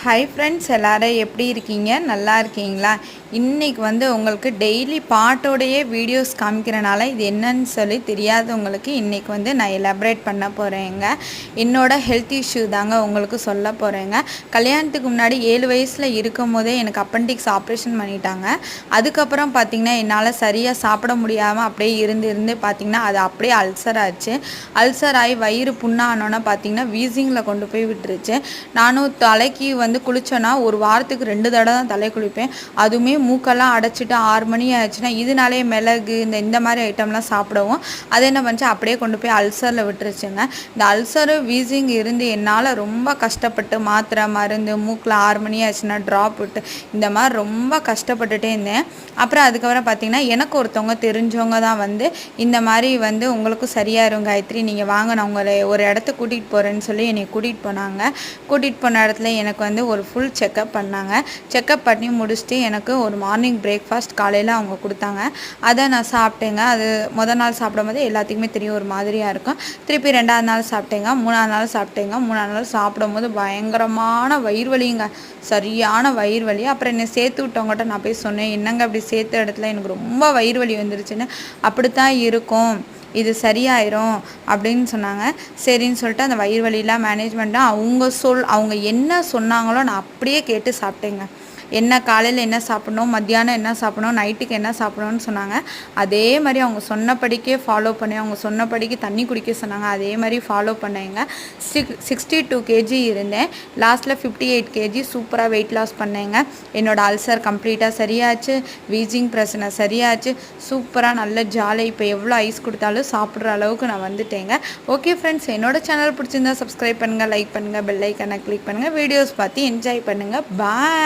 Hi friends, எல்லோரும் எப்படி இருக்கீங்க? நல்லா இருக்கீங்களா? இன்றைக்கி உங்களுக்கு டெய்லி பாட்டோடையே வீடியோஸ் காமிக்கிறனால இது என்னன்னு சொல்லி தெரியாதவங்களுக்கு இன்றைக்கி நான் எலாபரேட் பண்ண போகிறேங்க. என்னோடய ஹெல்த் இஷ்யூ தாங்க உங்களுக்கு சொல்ல போகிறேங்க. கல்யாணத்துக்கு முன்னாடி 7 வயசில் இருக்கும் போதே எனக்கு அப்பெண்டிக்ஸ் ஆப்ரேஷன் பண்ணிட்டாங்க. அதுக்கப்புறம் பார்த்திங்கன்னா என்னால் சரியாக சாப்பிட முடியாமல் அப்படியே இருந்து பார்த்திங்கன்னா அது அப்படியே அல்சர் ஆச்சு. அல்சர் ஆகி வயிறு புண்ணானோன்னா பார்த்திங்கன்னா வீசிங்கில் கொண்டு போய் விட்டுருச்சு. நானும் தலைக்கு குளிச்சோன்னா ஒரு வாரத்துக்கு 2 தடவை தான் தலை குளிப்பேன். அதுவுமே மூக்கெல்லாம் அடைச்சிட்டு 6 மணி ஆச்சுன்னா இதனாலே மிளகு இந்த மாதிரி ஐட்டம்லாம் சாப்பிடவும் அது என்ன பண்ணிச்சு, அப்படியே கொண்டு போய் அல்சரில் விட்டுருச்சுங்க. இந்த அல்சரு வீசிங் இருந்து என்னால் ரொம்ப கஷ்டப்பட்டு மாத்திரை மருந்து மூக்கில் 6 மணி ஆச்சுன்னா ட்ராப் விட்டு இந்த மாதிரி ரொம்ப கஷ்டப்பட்டுட்டே இருந்தேன். அப்புறம் அதுக்கப்புறம் பார்த்திங்கன்னா எனக்கு ஒருத்தவங்க தெரிஞ்சவங்க தான் இந்த மாதிரி உங்களுக்கும் சரியாயிரும் காயத்ரி, நீங்கள் வாங்க, நான் உங்களை ஒரு இடத்துக்கு கூட்டிகிட்டு போகிறேன்னு சொல்லி என்னை கூட்டிகிட்டு போனாங்க. கூட்டிகிட்டு போன இடத்துல எனக்கு ஒரு ஃபுல் செக்கப் பண்ணாங்க. செக்கப் பண்ணி முடிச்சுட்டு எனக்கு ஒரு மார்னிங் பிரேக்ஃபாஸ்ட் காலையில் அவங்க கொடுத்தாங்க. அதை நான் சாப்பிட்டேங்க. அது முதல் நாள் சாப்பிடும்போது எல்லாத்துக்குமே தெரியும் ஒரு மாதிரியாக இருக்கும். திருப்பி 2ஆவது நாள் சாப்பிட்டேங்க, 3ஆவது நாள் சாப்பிட்டேங்க. 3ஆவது நாள் சாப்பிடும்போது பயங்கரமான வயிறு வலிங்க, சரியான வயிறு வலி. அப்புறம் என்னை சேர்த்து விட்டவங்ககிட்ட நான் போய் சொன்னேன், என்னங்க அப்படி சேர்த்த இடத்துல எனக்கு ரொம்ப வயிறு வலி வந்துருச்சுன்னு. அப்படித்தான் இருக்கும், இது சரியாயிரும் அப்படின்னு சொன்னாங்க. சரின்னு சொல்லிட்டு அந்த வயிறு வலியெலாம் மேனேஜ்மெண்ட்டாக அவங்க என்ன சொன்னாங்களோ நான் அப்படியே கேட்டு சாப்பிட்டேங்க. என்ன காலையில் என்ன சாப்பிட்ணும், மத்தியானம் என்ன சாப்பிட்ணும், நைட்டுக்கு என்ன சாப்பிட்ணுன்னு சொன்னாங்க. அதே மாதிரி அவங்க சொன்னபடிக்கே ஃபாலோ பண்ணி, அவங்க சொன்னபடிக்கு தண்ணி குடிக்க சொன்னாங்க, அதே மாதிரி ஃபாலோ பண்ணேங்க. 62 kg இருந்தேன். லாஸ்ட்டில் 58 kg சூப்பராக வெயிட் லாஸ் பண்ணேங்க. என்னோடய அல்சர் கம்ப்ளீட்டாக சரியாச்சு, வீசிங் பிரச்சனை சரியாச்சு, சூப்பராக நல்ல ஜாலி. இப்போ எவ்வளோ ஐஸ் கொடுத்தாலும் சாப்பிட்ற அளவுக்கு நான் வந்துட்டேங்க. ஓகே ஃப்ரெண்ட்ஸ், என்னோடய சேனல் பிடிச்சிருந்தா சப்ஸ்கிரைப் பண்ணுங்கள், லைக் பண்ணுங்கள், பெல் ஐக்கனை கிளிக் பண்ணுங்கள், வீடியோஸ் பார்த்து என்ஜாய் பண்ணுங்கள். பாய்.